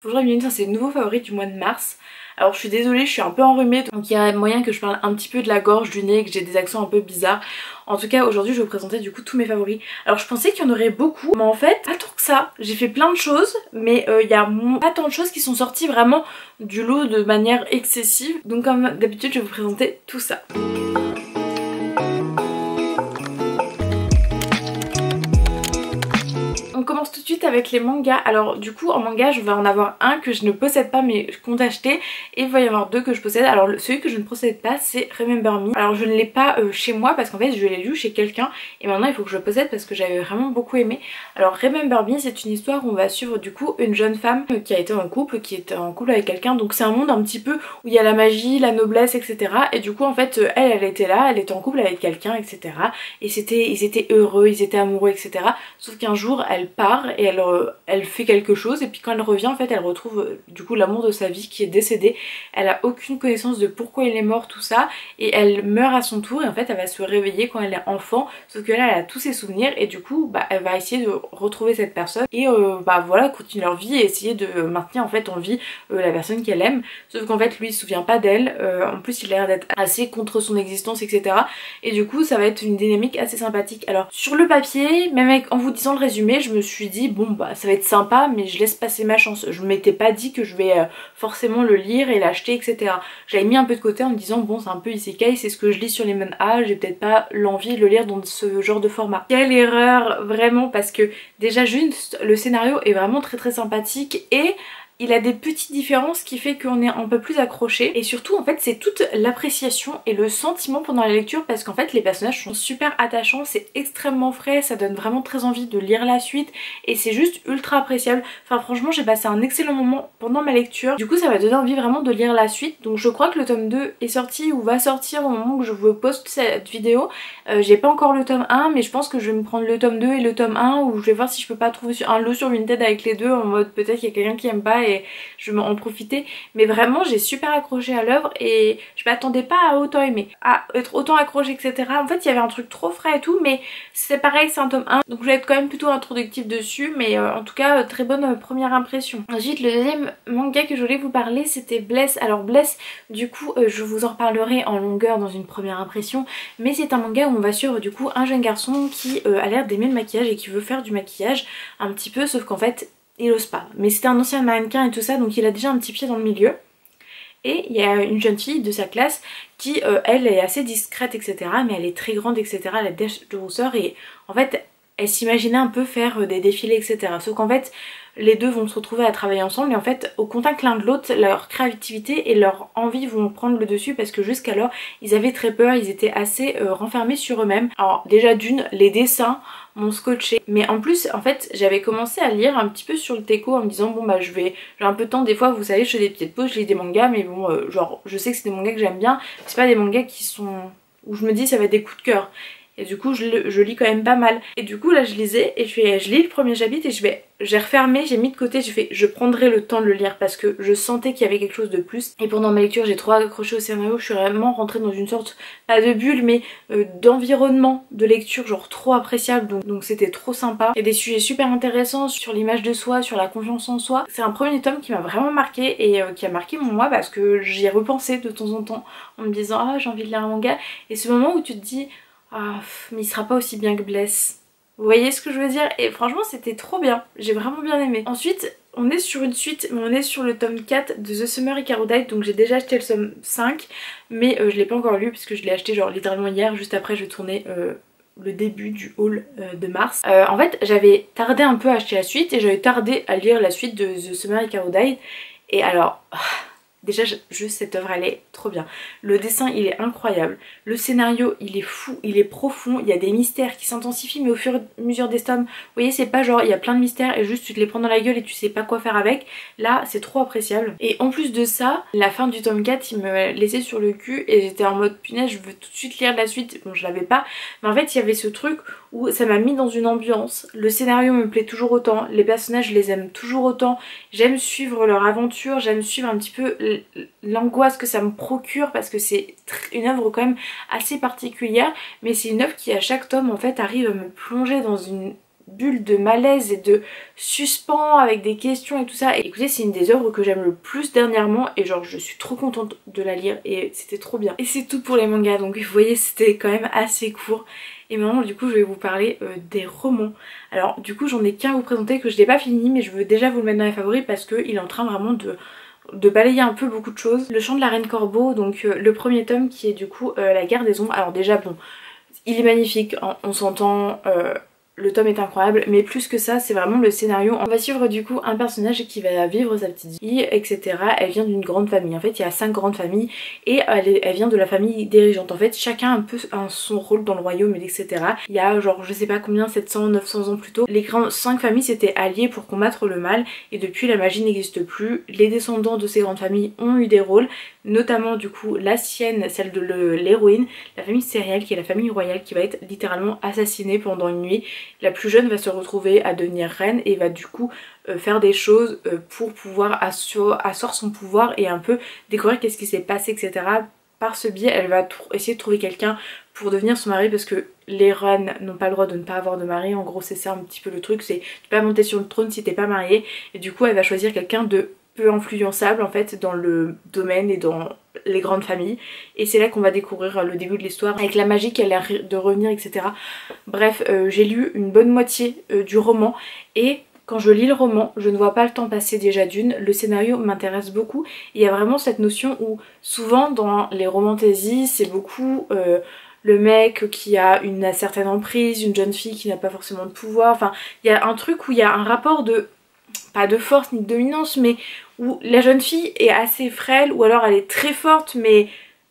Bonjour et bienvenue dans ces nouveaux favoris du mois de mars. Alors je suis désolée, je suis un peu enrhumée, donc il y a moyen que je parle un petit peu de la gorge, du nez, que j'ai des accents un peu bizarres. En tout cas aujourd'hui je vais vous présenter du coup tous mes favoris. Alors je pensais qu'il y en aurait beaucoup, mais en fait pas tant que ça. J'ai fait plein de choses, mais il y a pas tant de choses qui sont sorties vraiment du lot de manière excessive. Donc comme d'habitude je vais vous présenter tout ça. On commence tout de suite avec les mangas. Alors du coup en manga je vais en avoir un que je ne possède pas mais je compte acheter, et il va y avoir deux que je possède. Alors celui que je ne possède pas c'est Remember Me. Alors je ne l'ai pas chez moi parce qu'en fait je l'ai lu chez quelqu'un et maintenant il faut que je le possède parce que j'avais vraiment beaucoup aimé. Alors Remember Me c'est une histoire où on va suivre du coup une jeune femme qui a été en couple, qui est en couple avec quelqu'un. Donc c'est un monde un petit peu où il y a la magie, la noblesse, etc. Et du coup en fait elle était là, elle était en couple avec quelqu'un, etc. Et ils étaient heureux, ils étaient amoureux, etc. Sauf qu'un jour elle part et elle fait quelque chose, et puis quand elle revient en fait elle retrouve du coup l'amour de sa vie qui est décédé. Elle a aucune connaissance de pourquoi il est mort, tout ça, et elle meurt à son tour, et en fait elle va se réveiller quand elle est enfant, sauf que là elle a tous ses souvenirs et du coup elle va essayer de retrouver cette personne et voilà, continuer leur vie et essayer de maintenir en fait en vie la personne qu'elle aime. Sauf qu'en fait lui il se souvient pas d'elle, en plus il a l'air d'être assez contre son existence, etc. Et du coup ça va être une dynamique assez sympathique. Alors sur le papier, même en vous disant le résumé, je me suis dit bon bah ça va être sympa, mais je laisse passer ma chance. Je m'étais pas dit que je vais forcément le lire et l'acheter, etc. J'avais mis un peu de côté en me disant bon c'est un peu isekai, c'est ce que je lis sur les manhwas, j'ai peut-être pas l'envie de le lire dans ce genre de format. Quelle erreur vraiment, parce que déjà juste le scénario est vraiment très sympathique et il a des petites différences qui fait qu'on est un peu plus accroché, et surtout en fait c'est toute l'appréciation et le sentiment pendant la lecture, parce qu'en fait les personnages sont super attachants, c'est extrêmement frais, ça donne vraiment très envie de lire la suite et c'est juste ultra appréciable. Enfin franchement j'ai passé un excellent moment pendant ma lecture, du coup ça m'a donné envie vraiment de lire la suite. Donc je crois que le tome 2 est sorti ou va sortir au moment où je vous poste cette vidéo. J'ai pas encore le tome 1 mais je pense que je vais me prendre le tome 2 et le tome 1, ou je vais voir si je peux pas trouver un lot sur Vinted avec les deux, en mode peut-être qu'il y a quelqu'un qui aime pas et je vais en profiter. Mais vraiment j'ai super accroché à l'œuvre et je m'attendais pas à autant aimer, à être autant accroché, etc. En fait il y avait un truc trop frais et tout, mais c'est pareil, c'est un tome 1 donc je vais être quand même plutôt introductif dessus, mais en tout cas très bonne première impression. Ensuite le deuxième manga que je voulais vous parler c'était Bless. Alors Bless du coup je vous en reparlerai en longueur dans une première impression, mais c'est un manga où on va suivre du coup un jeune garçon qui a l'air d'aimer le maquillage et qui veut faire du maquillage un petit peu, sauf qu'en fait il ose pas. Mais c'était un ancien mannequin et tout ça, donc il a déjà un petit pied dans le milieu. Et il y a une jeune fille de sa classe qui elle est assez discrète, etc. mais elle est très grande, etc. Elle a des taches de rousseur et en fait elle s'imaginait un peu faire des défilés, etc. Sauf qu'en fait les deux vont se retrouver à travailler ensemble, et en fait au contact l'un de l'autre leur créativité et leur envie vont prendre le dessus, parce que jusqu'alors ils avaient très peur, ils étaient assez renfermés sur eux-mêmes. Alors déjà d'une, les dessins m'ont scotché, mais en plus en fait j'avais commencé à lire un petit peu sur le Teco en me disant bon bah j'ai un peu de temps, des fois vous savez je fais des petites pauses, je lis des mangas, mais bon genre je sais que c'est des mangas que j'aime bien, c'est pas des mangas qui sont où je me dis ça va être des coups de cœur. Et du coup je lis quand même pas mal. Et du coup là je lisais et je lis le premier chapitre et j'ai refermé, j'ai mis de côté, j'ai fait je prendrai le temps de le lire parce que je sentais qu'il y avait quelque chose de plus. Et pendant ma lecture j'ai trop accroché au scénario, je suis vraiment rentrée dans une sorte, pas de bulle mais d'environnement de lecture genre trop appréciable, donc c'était trop sympa. Il y a des sujets super intéressants sur l'image de soi, sur la confiance en soi. C'est un premier tome qui m'a vraiment marqué et qui a marqué mon mois parce que j'y ai repensé de temps en temps en me disant ah j'ai envie de lire un manga, et ce moment où tu te dis ah mais il sera pas aussi bien que Bless. Vous voyez ce que je veux dire? Et franchement c'était trop bien, j'ai vraiment bien aimé. Ensuite on est sur une suite, mais on est sur le tome 4 de The Summer Icarudite, donc j'ai déjà acheté le tome 5 mais je l'ai pas encore lu puisque je l'ai acheté genre littéralement hier, juste après je tournais le début du haul de mars. En fait j'avais tardé un peu à acheter la suite et j'avais tardé à lire la suite de The Summer Icarudite, et alors déjà juste cette œuvre elle est trop bien. Le dessin il est incroyable, le scénario il est fou, il est profond, il y a des mystères qui s'intensifient mais au fur et à mesure des tomes. Vous voyez c'est pas genre il y a plein de mystères et juste tu te les prends dans la gueule et tu sais pas quoi faire avec. Là c'est trop appréciable. Et en plus de ça, la fin du tome 4 il me laissait sur le cul et j'étais en mode punaise je veux tout de suite lire la suite. Bon je l'avais pas, mais en fait il y avait ce truc où ça m'a mis dans une ambiance. Le scénario me plaît toujours autant, les personnages je les aime toujours autant, j'aime suivre leur aventure, j'aime suivre un petit peu l'angoisse que ça me procure parce que c'est une œuvre quand même assez particulière, mais c'est une œuvre qui à chaque tome en fait arrive à me plonger dans une bulle de malaise et de suspens avec des questions et tout ça. Et écoutez, c'est une des œuvres que j'aime le plus dernièrement et genre je suis trop contente de la lire et c'était trop bien. Et c'est tout pour les mangas, donc vous voyez c'était quand même assez court. Et maintenant du coup je vais vous parler des romans. Alors du coup j'en ai qu'un à vous présenter que je n'ai pas fini, mais je veux déjà vous le mettre dans les favoris parce qu'il est en train vraiment de balayer un peu beaucoup de choses. Le chant de la reine corbeau, donc le premier tome qui est du coup la guerre des ombres. Alors déjà bon, il est magnifique, on s'entend, le tome est incroyable, mais plus que ça, c'est vraiment le scénario. On va suivre du coup un personnage qui va vivre sa petite vie, etc. Elle vient d'une grande famille. En fait, il y a 5 grandes familles et elle vient de la famille dirigeante. En fait, chacun un peu a son rôle dans le royaume, etc. Il y a genre, je sais pas combien, 700, 900 ans plus tôt, les 5 familles s'étaient alliées pour combattre le mal et depuis la magie n'existe plus. Les descendants de ces grandes familles ont eu des rôles, notamment du coup la sienne, celle de l'héroïne, la famille Céréale qui est la famille royale qui va être littéralement assassinée pendant une nuit. La plus jeune va se retrouver à devenir reine et va du coup faire des choses pour pouvoir asseoir son pouvoir et un peu découvrir qu'est-ce qui s'est passé, etc. Par ce biais, elle va essayer de trouver quelqu'un pour devenir son mari parce que les reines n'ont pas le droit de ne pas avoir de mari. En gros, c'est ça un petit peu le truc, c'est tu peux pas monter sur le trône si t'es pas mariée. Et du coup, elle va choisir quelqu'un de peu influençable en fait dans le domaine et dans les grandes familles, et c'est là qu'on va découvrir le début de l'histoire avec la magie qui a l'air de revenir, etc. Bref, j'ai lu une bonne moitié du roman et quand je lis le roman, je ne vois pas le temps passer déjà d'une, le scénario m'intéresse beaucoup, il y a vraiment cette notion où souvent dans les romantaisies c'est beaucoup le mec qui a une certaine emprise, une jeune fille qui n'a pas forcément de pouvoir, enfin il y a un truc où il y a un rapport de, pas de force ni de dominance, mais où la jeune fille est assez frêle ou alors elle est très forte mais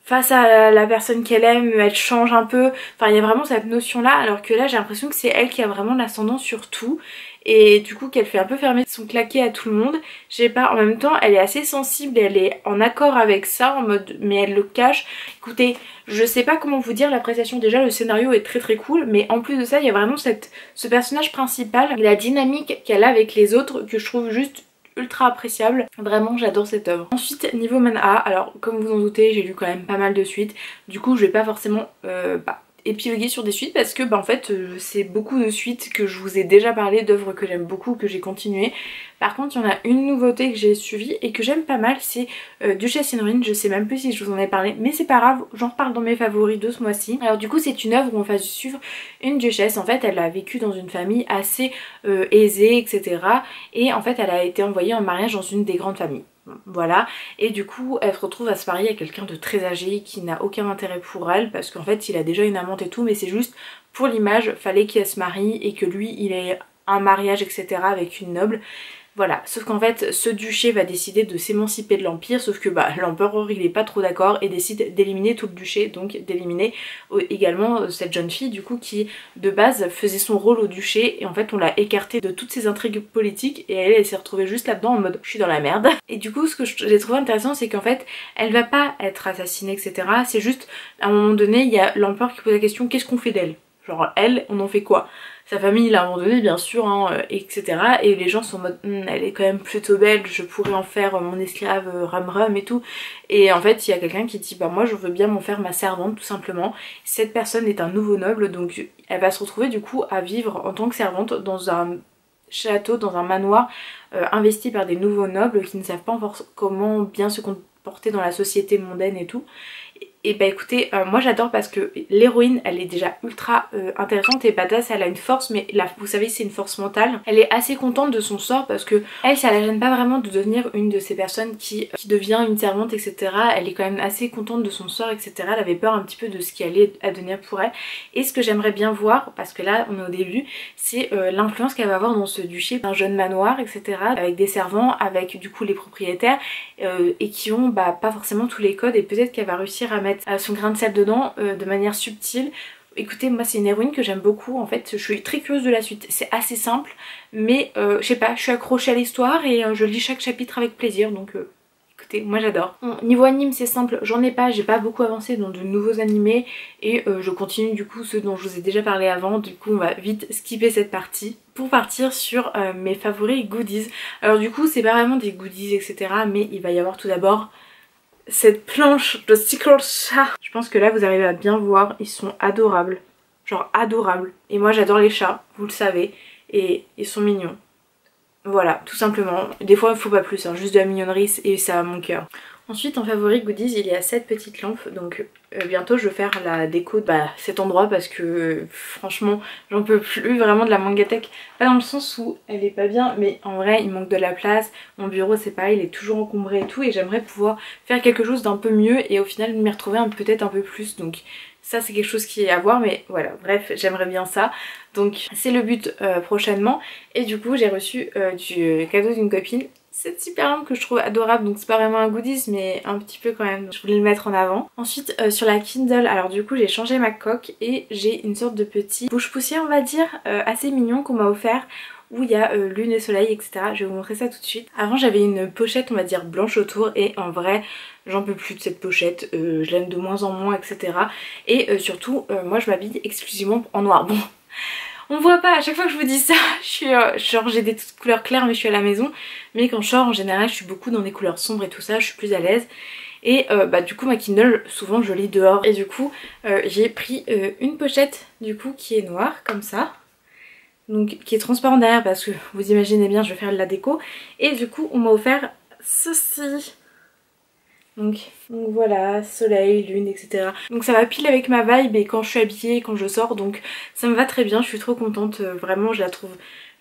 face à la personne qu'elle aime elle change un peu, enfin il y a vraiment cette notion là, alors que là j'ai l'impression que c'est elle qui a vraiment l'ascendant sur tout et du coup qu'elle fait un peu fermer son claquet à tout le monde. Je sais pas, en même temps elle est assez sensible et elle est en accord avec ça en mode, mais elle le cache. Écoutez, je sais pas comment vous dire l'appréciation, déjà le scénario est très très cool, mais en plus de ça il y a vraiment ce personnage principal, la dynamique qu'elle a avec les autres que je trouve juste ultra appréciable. Vraiment j'adore cette œuvre. Ensuite niveau manhwa, alors comme vous en doutez j'ai lu quand même pas mal de suites, du coup je vais pas forcément épiloguer sur des suites parce que en fait c'est beaucoup de suites que je vous ai déjà parlé, d'œuvres que j'aime beaucoup, que j'ai continué. Par contre il y en a une nouveauté que j'ai suivie et que j'aime pas mal, c'est Duchesse in Ruine. Je sais même plus si je vous en ai parlé mais c'est pas grave, j'en reparle dans mes favoris de ce mois-ci. Alors du coup c'est une œuvre où on va suivre une duchesse, en fait elle a vécu dans une famille assez aisée, etc. et en fait elle a été envoyée en mariage dans une des grandes familles. Voilà, et du coup elle se retrouve à se marier à quelqu'un de très âgé qui n'a aucun intérêt pour elle parce qu'en fait il a déjà une amante et tout, mais c'est juste pour l'image, fallait qu'elle se marie et que lui il ait un mariage, etc. avec une noble. Voilà, sauf qu'en fait ce duché va décider de s'émanciper de l'empire, sauf que l'empereur il est pas trop d'accord et décide d'éliminer tout le duché, donc d'éliminer également cette jeune fille du coup qui de base faisait son rôle au duché, et en fait on l'a écartée de toutes ses intrigues politiques et elle s'est retrouvée juste là-dedans en mode je suis dans la merde. Et du coup ce que j'ai trouvé intéressant c'est qu'en fait elle va pas être assassinée, etc. C'est juste à un moment donné il y a l'empereur qui pose la question qu'est-ce qu'on fait d'elle, genre elle on en fait quoi. Sa famille l'a abandonnée bien sûr, hein, etc. Et les gens sont en mode elle est quand même plutôt belle, je pourrais en faire mon esclave ram ram et tout. Et en fait il y a quelqu'un qui dit moi je veux bien m'en faire ma servante tout simplement. Cette personne est un nouveau noble, donc elle va se retrouver du coup à vivre en tant que servante dans un château, dans un manoir investi par des nouveaux nobles qui ne savent pas encore comment bien se comporter dans la société mondaine et tout. Et bah écoutez, moi j'adore parce que l'héroïne elle est déjà ultra intéressante et badass, elle a une force, mais là vous savez c'est une force mentale. Elle est assez contente de son sort parce que elle, ça la gêne pas vraiment de devenir une de ces personnes qui devient une servante, etc. Elle est quand même assez contente de son sort, etc. Elle avait peur un petit peu de ce qui allait advenir pour elle. Et ce que j'aimerais bien voir, parce que là on est au début, c'est l'influence qu'elle va avoir dans ce duché, un jeune manoir, etc. avec des servants, avec du coup les propriétaires et qui ont pas forcément tous les codes, et peut-être qu'elle va réussir à mettre son grain de sel dedans de manière subtile. Écoutez, moi c'est une héroïne que j'aime beaucoup en fait, je suis très curieuse de la suite. C'est assez simple mais je sais pas, je suis accrochée à l'histoire et je lis chaque chapitre avec plaisir, donc écoutez, moi j'adore. Niveau anime c'est simple, j'en ai pas, j'ai pas beaucoup avancé dans de nouveaux animés et je continue du coup ceux dont je vous ai déjà parlé avant, du coup on va vite skipper cette partie pour partir sur mes favoris goodies. Alors du coup c'est pas vraiment des goodies etc, mais il va y avoir tout d'abord cette planche de Secret Chat. Je pense que là vous arrivez à bien voir, ils sont adorables, genre adorables. Et moi j'adore les chats, vous le savez. et ils sont mignons. Voilà, tout simplement. Des fois il faut pas plus, hein, juste de la mignonnerie et ça a mon cœur. Ensuite en favori goodies il y a cette petite lampe, donc bientôt je vais faire la déco de cet endroit parce que franchement j'en peux plus vraiment de la Mangatech. Pas dans le sens où elle est pas bien, mais en vrai il manque de la place. Mon bureau c'est pareil, il est toujours encombré et tout, et j'aimerais pouvoir faire quelque chose d'un peu mieux et au final m'y retrouver peut-être un peu plus. Donc ça c'est quelque chose qui est à voir, mais voilà, bref, j'aimerais bien ça. Donc c'est le but prochainement. Et du coup j'ai reçu du cadeau d'une copine cette super lampe que je trouve adorable, donc c'est pas vraiment un goodies mais un petit peu quand même, je voulais le mettre en avant. Ensuite sur la Kindle, alors du coup j'ai changé ma coque et j'ai une sorte de petit bouche-poussière on va dire, assez mignon qu'on m'a offert, où il y a lune et soleil etc. Je vais vous montrer ça tout de suite. Avant j'avais une pochette on va dire blanche autour, et en vrai j'en peux plus de cette pochette, je l'aime de moins en moins etc. Et surtout moi je m'habille exclusivement en noir. Bon, on voit pas, à chaque fois que je vous dis ça, je suis genre j'ai des couleurs claires mais je suis à la maison. Mais quand je sors en général je suis beaucoup dans des couleurs sombres et tout ça, je suis plus à l'aise. Et du coup ma Kindle souvent je lis dehors. Et du coup j'ai pris une pochette du coup qui est noire comme ça. Donc qui est transparente derrière parce que vous imaginez bien je vais faire de la déco. Et du coup on m'a offert ceci. Donc voilà, soleil, lune, etc. Donc ça va pile avec ma vibe et quand je suis habillée, quand je sors, donc ça me va très bien, je suis trop contente, vraiment je la trouve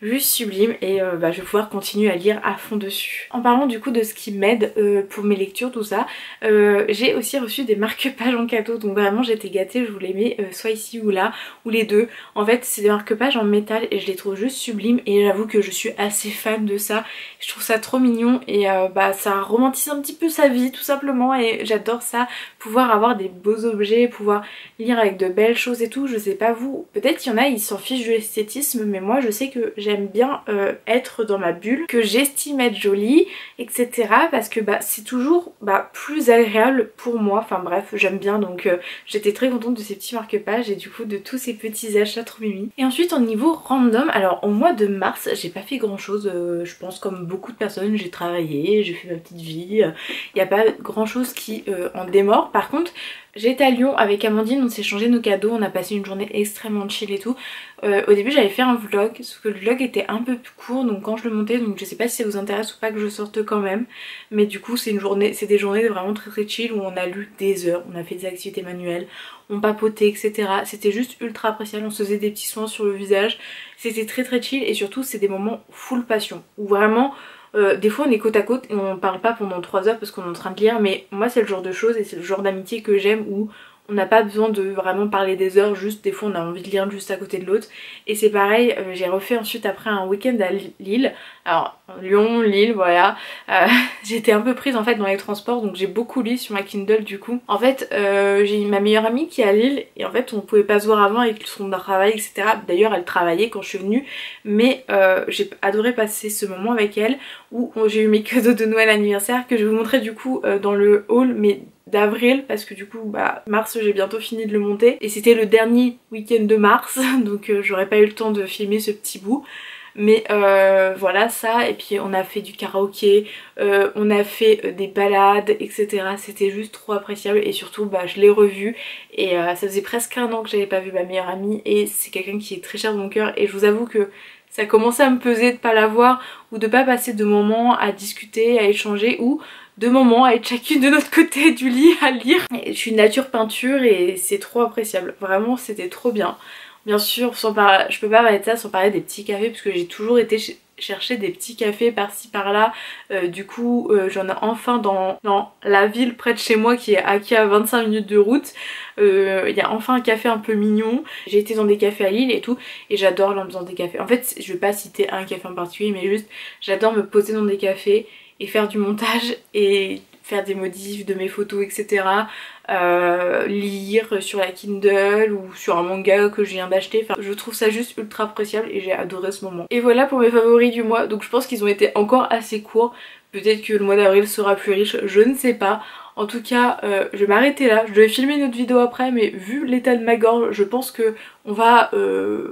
juste sublime et je vais pouvoir continuer à lire à fond dessus. En parlant du coup de ce qui m'aide pour mes lectures, tout ça, j'ai aussi reçu des marque-pages en cadeau, donc vraiment j'étais gâtée, je vous les mets soit ici ou là, ou les deux. En fait c'est des marque-pages en métal et je les trouve juste sublimes et j'avoue que je suis assez fan de ça. Je trouve ça trop mignon et ça romantise un petit peu sa vie tout simplement, et j'adore ça, pouvoir avoir des beaux objets, pouvoir lire avec de belles choses et tout. Je sais pas vous, peut-être il y en a ils s'en fichent de l'esthétisme, mais moi je sais que j'aime bien être dans ma bulle, que j'estime être jolie etc. parce que c'est toujours plus agréable pour moi, enfin bref j'aime bien. Donc j'étais très contente de ces petits marque-pages et du coup de tous ces petits achats trop mimi. Et ensuite en niveau random, alors au mois de mars j'ai pas fait grand chose, je pense comme beaucoup de personnes, j'ai travaillé, j'ai fait ma petite vie, il n'y a pas grand chose qui en démord. Par contre j'ai été à Lyon avec Amandine, on s'est changé nos cadeaux, on a passé une journée extrêmement chill et tout. Au début j'avais fait un vlog, sauf que le vlog était un peu plus court, donc quand je le montais, donc je sais pas si ça vous intéresse ou pas que je sorte quand même. Mais du coup c'est des journées vraiment très chill où on a lu des heures, on a fait des activités manuelles, on papotait etc. C'était juste ultra appréciable, on se faisait des petits soins sur le visage, c'était très chill et surtout c'est des moments full passion, où vraiment... des fois on est côte à côte et on parle pas pendant 3 heures parce qu'on est en train de lire, mais moi c'est le genre de choses et c'est le genre d'amitié que j'aime où on n'a pas besoin de vraiment parler des heures, juste des fois on a envie de lire juste à côté de l'autre. Et c'est pareil, j'ai refait ensuite après un week-end à Lille, alors Lyon, Lille, voilà. J'étais un peu prise en fait dans les transports, donc j'ai beaucoup lu sur ma Kindle du coup. En fait j'ai ma meilleure amie qui est à Lille et en fait on pouvait pas se voir avant avec son travail etc. D'ailleurs elle travaillait quand je suis venue, mais j'ai adoré passer ce moment avec elle où j'ai eu mes cadeaux de Noël anniversaire que je vais vous montrer du coup dans le haul, mais d'avril, parce que du coup mars j'ai bientôt fini de le monter et c'était le dernier week-end de mars donc j'aurais pas eu le temps de filmer ce petit bout. Mais voilà ça, et puis on a fait du karaoké, on a fait des balades etc. C'était juste trop appréciable et surtout je l'ai revu et ça faisait presque un an que j'avais pas vu ma meilleure amie et c'est quelqu'un qui est très cher dans mon cœur et je vous avoue que ça commençait à me peser de pas la voir ou de pas passer de moments à discuter, à échanger ou de moments à être chacune de notre côté du lit à lire. Et je suis nature peinture et c'est trop appréciable, vraiment c'était trop bien. Bien sûr, je peux pas parler de ça sans parler des petits cafés parce que j'ai toujours été chercher des petits cafés par-ci par-là. Du coup j'en ai enfin dans la ville près de chez moi qui est à 25 minutes de route. Il y a enfin un café un peu mignon. J'ai été dans des cafés à Lille et tout et j'adore l'ambiance des cafés. En fait je vais pas citer un café en particulier mais juste j'adore me poser dans des cafés et faire du montage et faire des modifs de mes photos etc. Lire sur la Kindle ou sur un manga que je viens d'acheter. Enfin, je trouve ça juste ultra appréciable et j'ai adoré ce moment. Et voilà pour mes favoris du mois, donc je pense qu'ils ont été encore assez courts. Peut-être que le mois d'avril sera plus riche, je ne sais pas. En tout cas je vais m'arrêter là, je devais filmer une autre vidéo après mais vu l'état de ma gorge je pense que on va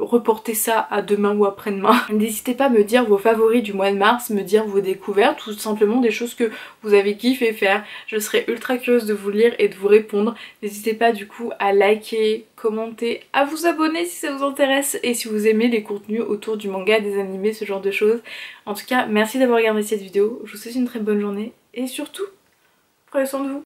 reporter ça à demain ou après-demain. N'hésitez pas à me dire vos favoris du mois de mars, me dire vos découvertes, tout simplement des choses que vous avez kiffé faire. Je serais ultra curieuse de vous lire et de vous répondre répondre. N'hésitez pas du coup à liker, commenter, à vous abonner si ça vous intéresse et si vous aimez les contenus autour du manga, des animés, ce genre de choses. En tout cas, merci d'avoir regardé cette vidéo, je vous souhaite une très bonne journée et surtout, prenez soin de vous.